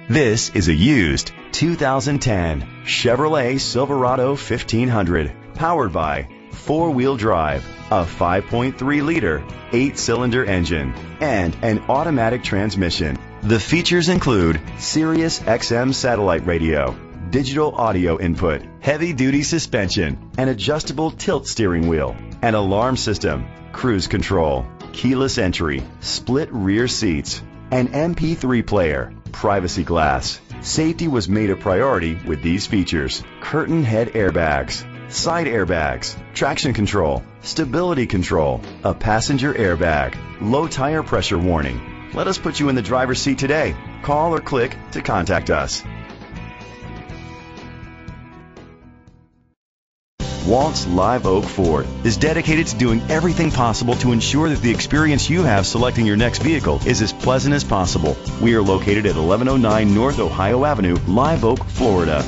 This is a used 2010 Chevrolet Silverado 1500, powered by four-wheel drive, a 5.3-liter, 8-cylinder engine, and an automatic transmission. The features include Sirius XM satellite radio, digital audio input, heavy-duty suspension, an adjustable tilt steering wheel, an alarm system, cruise control, keyless entry, split rear seats, an MP3 player, privacy glass. Safety was made a priority with these features: curtain head airbags, side airbags, traction control, stability control, a passenger airbag, low tire pressure warning. Let us put you in the driver's seat today. Call or click to contact us. Waltz Live Oak Ford is dedicated to doing everything possible to ensure that the experience you have selecting your next vehicle is as pleasant as possible. We are located at 1109 North Ohio Avenue, Live Oak, Florida.